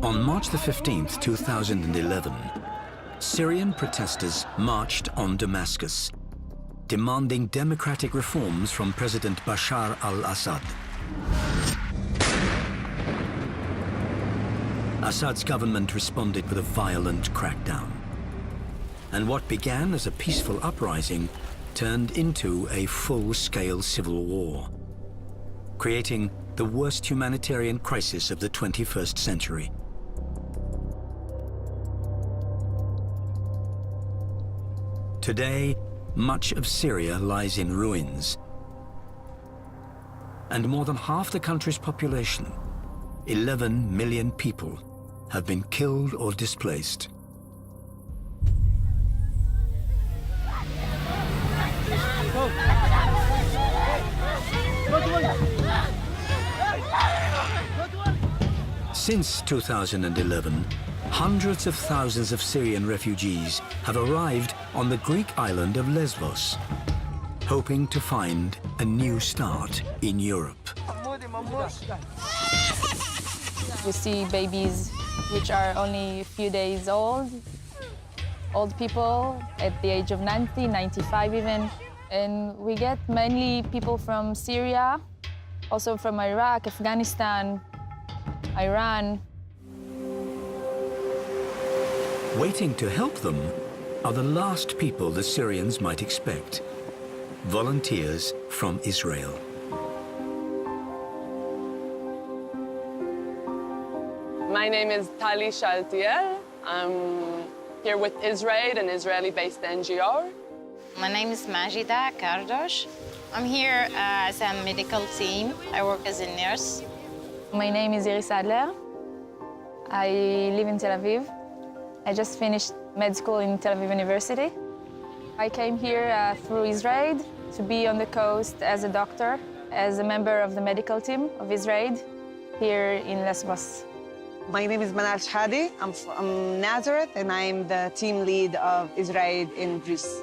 On March the 15th, 2011, Syrian protesters marched on Damascus, demanding democratic reforms from President Bashar al-Assad. Assad's government responded with a violent crackdown. And what began as a peaceful uprising turned into a full-scale civil war, creating the worst humanitarian crisis of the 21st century. Today, much of Syria lies in ruins, and more than half the country's population, 11 million people, have been killed or displaced. Since 2011, hundreds of thousands of Syrian refugees have arrived on the Greek island of Lesbos, hoping to find a new start in Europe. You see babies which are only a few days old people at the age of 90, 95 even. And we get mainly people from Syria, also from Iraq, Afghanistan, Iran. Waiting to help them are the last people the Syrians might expect, volunteers from Israel. My name is Tali Shaltiel. I'm here with IsraAID, an Israeli-based NGO. My name is Majida Kardosh. I'm here as a medical team. I work as a nurse. My name is Iris Adler. I live in Tel Aviv. I just finished med school in Tel Aviv University. I came here through IsraAID to be on the coast as a doctor, as a member of the medical team of IsraAID here in Lesbos. My name is Manal Shhadi. I'm from Nazareth, and I'm the team lead of IsraAID in Greece.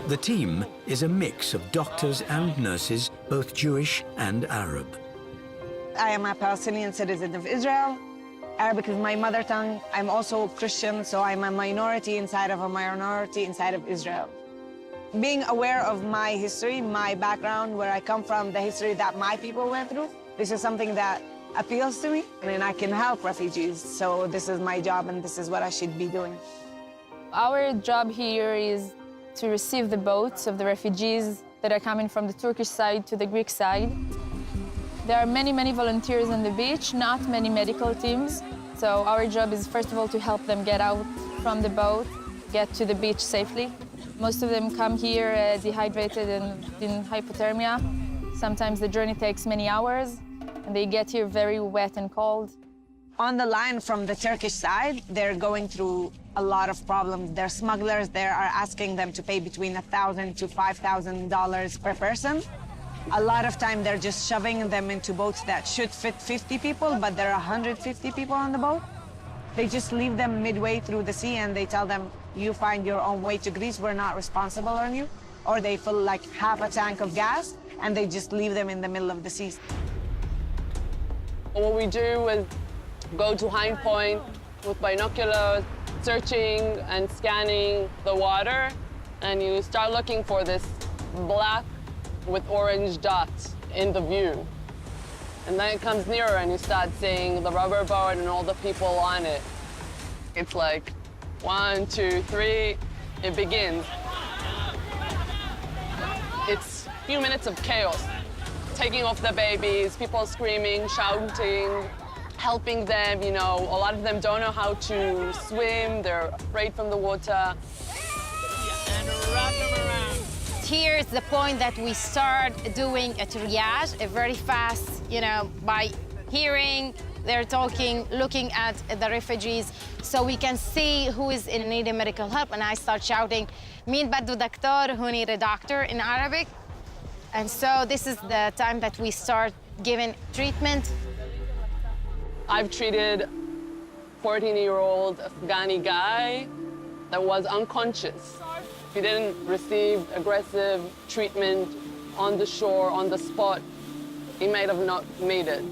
The team is a mix of doctors and nurses, both Jewish and Arab. I am a Palestinian citizen of Israel. Arabic is my mother tongue. I'm also Christian, so I'm a minority inside of a minority inside of Israel. Being aware of my history, my background, where I come from, the history that my people went through, this is something that appeals to me, and I can help refugees. So this is my job, and this is what I should be doing. Our job here is to receive the boats of the refugees that are coming from the Turkish side to the Greek side. There are many, many volunteers on the beach, not many medical teams. So our job is, first of all, to help them get out from the boat, get to the beach safely. Most of them come here dehydrated and in hypothermia. Sometimes the journey takes many hours, and they get here very wet and cold. On the line from the Turkish side, they're going through a lot of problems. Their smugglers there are asking them to pay between $1,000 to $5,000 per person. A lot of time they're just shoving them into boats that should fit 50 people, but there are 150 people on the boat. They just leave them midway through the sea and they tell them, you find your own way to Greece, we're not responsible on you. Or they fill like half a tank of gas and they just leave them in the middle of the sea. What we do is go to Hind Point with binoculars, searching and scanning the water, and you start looking for this black with orange dots in the view. And then it comes nearer and you start seeing the rubber boat and all the people on it. It's like 1, 2, 3, it begins. It's a few minutes of chaos. Taking off the babies, people screaming, shouting, helping them, you know. A lot of them don't know how to swim, they're afraid from the water. And wrap them around. Here is the point that we start doing a triage, a very fast, you know, by hearing, they're talking, looking at the refugees, so we can see who is in need of medical help. And I start shouting, "Min baddu doctor," who need a doctor in Arabic. And so this is the time that we start giving treatment. I've treated a 14-year-old Afghani guy that was unconscious. If you didn't receive aggressive treatment on the shore, on the spot, he might have not made it.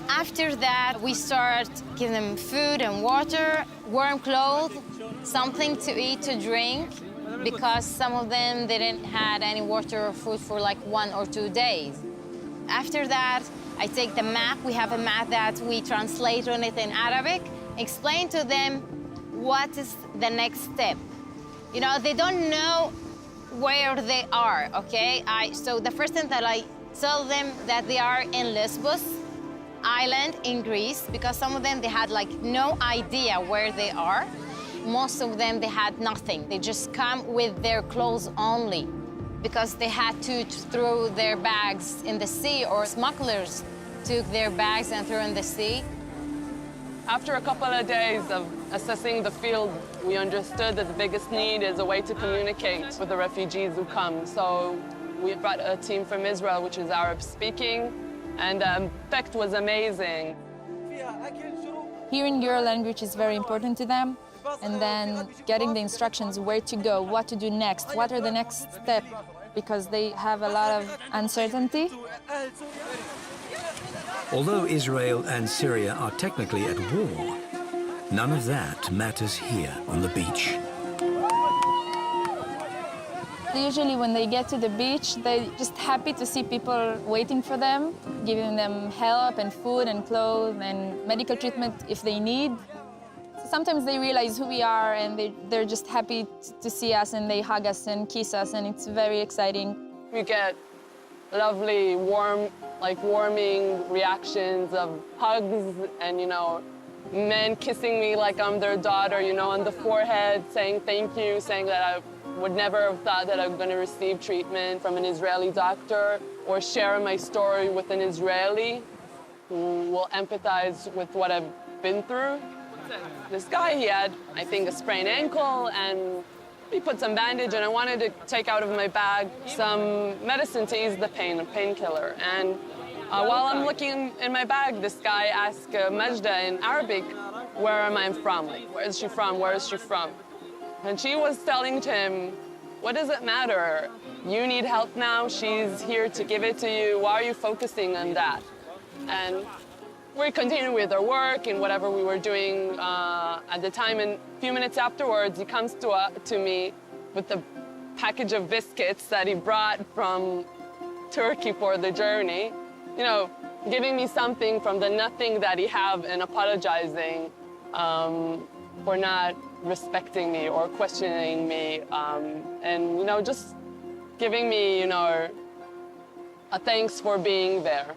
After that, we start giving them food and water, warm clothes, something to eat, to drink, because some of them didn't have any water or food for like 1 or 2 days. After that, I take the map. We have a map that we translate on it in Arabic, explain to them what is the next step. You know, they don't know where they are, okay? So the first thing that I tell them that they are in Lesbos island in Greece, because some of them, they had like no idea where they are. Most of them, they had nothing. They just come with their clothes only, because they had to throw their bags in the sea, or smugglers took their bags and threw in the sea. After a couple of days of assessing the field, we understood that the biggest need is a way to communicate with the refugees who come. So we brought a team from Israel, which is Arab-speaking, and the effect was amazing. Hearing your language is very important to them, and then getting the instructions where to go, what to do next, what are the next steps, because they have a lot of uncertainty. Although Israel and Syria are technically at war, none of that matters here on the beach. Usually when they get to the beach, they're just happy to see people waiting for them, giving them help and food and clothes and medical treatment if they need. Sometimes they realize who we are, and they're just happy to see us, and they hug us and kiss us, and it's very exciting. We get lovely, warming reactions of hugs and, you know, men kissing me like I'm their daughter, you know, on the forehead, saying thank you, saying that I would never have thought that I'm going to receive treatment from an Israeli doctor, or share my story with an Israeli who will empathize with what I've been through. This guy, he had, I think, a sprained ankle, and he put some bandage, and I wanted to take out of my bag some medicine to ease the pain, a painkiller. And while I'm looking in my bag, this guy asked Majda in Arabic, where am I from? Like, where is she from? Where is she from? And she was telling to him, what does it matter? You need help now. She's here to give it to you. Why are you focusing on that? And we continued with our work and whatever we were doing at the time. And a few minutes afterwards, he comes to me with a package of biscuits that he brought from Turkey for the journey. You know, giving me something from the nothing that he have, and apologizing for not respecting me or questioning me, and, you know, just giving me, you know, a thanks for being there.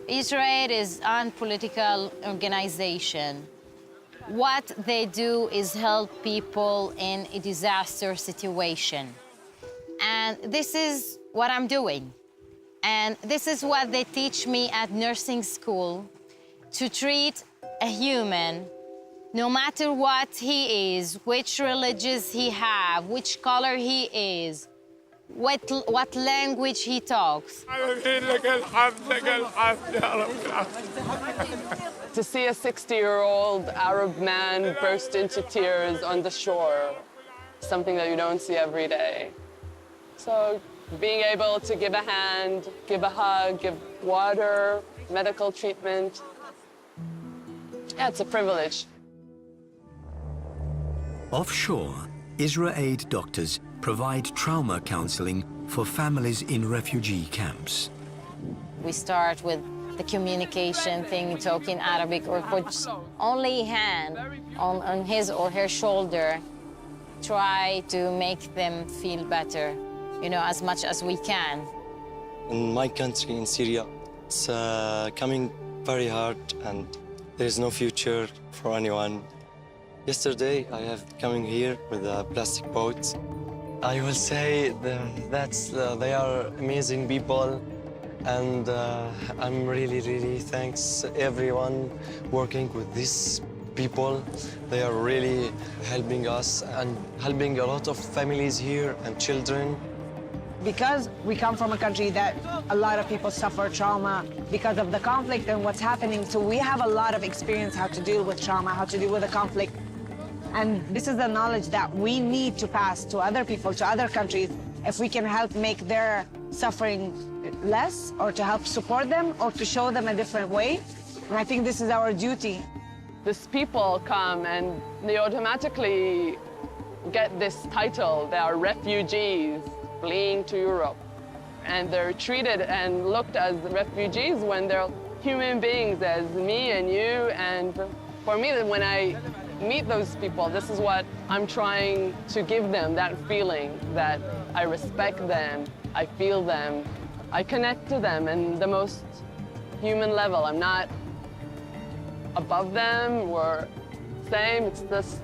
IsraAID is a non-political organization. What they do is help people in a disaster situation. And this is what I'm doing. And this is what they teach me at nursing school, to treat a human, no matter what he is, which religion he have, which color he is, what language he talks. To see a 60-year-old Arab man burst into tears on the shore, something that you don't see every day. So being able to give a hand, give a hug, give water, medical treatment, yeah, it's a privilege. Offshore, IsraAID doctors provide trauma counseling for families in refugee camps. We start with the communication thing, talking Arabic, or put only hand on his or her shoulder, try to make them feel better, you know, as much as we can. In my country, in Syria, it's coming very hard, and there is no future for anyone. Yesterday, I have coming here with a plastic boat. I will say that they are amazing people, and I'm really thanks everyone working with these people. They are really helping us and helping a lot of families here and children. Because we come from a country that a lot of people suffer trauma because of the conflict and what's happening, so we have a lot of experience how to deal with trauma, how to deal with the conflict. And this is the knowledge that we need to pass to other people, to other countries, if we can help make their suffering less, or to help support them, or to show them a different way. And I think this is our duty. These people come and they automatically get this title. They are refugees fleeing to Europe. And they're treated and looked as refugees when they're human beings, as me and you. And for me, when I meet those people, this is what I'm trying to give them, that feeling that I respect them, I feel them, I connect to them in the most human level. I'm not above them or same. It's this,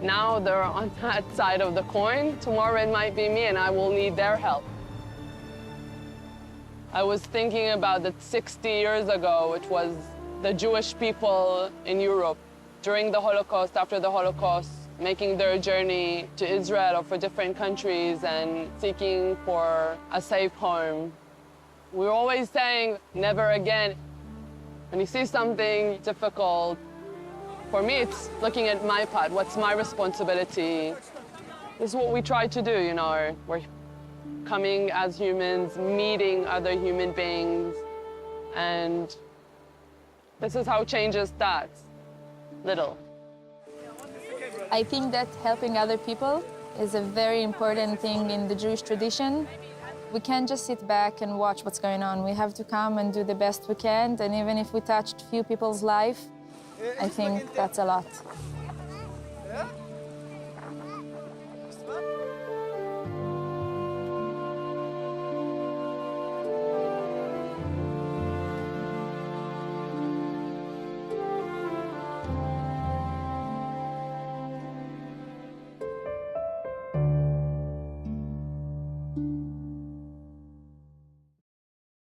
now they're on that side of the coin. Tomorrow it might be me and I will need their help. I was thinking about that 60 years ago, it was the Jewish people in Europe during the Holocaust, after the Holocaust, making their journey to Israel or for different countries and seeking for a safe home. We were always saying, never again. When you see something difficult, for me, it's looking at my part. What's my responsibility? This is what we try to do, you know. We're coming as humans, meeting other human beings, and this is how changes starts, little. I think that helping other people is a very important thing in the Jewish tradition. We can't just sit back and watch what's going on. We have to come and do the best we can, and even if we touched few people's life, I think that's a lot.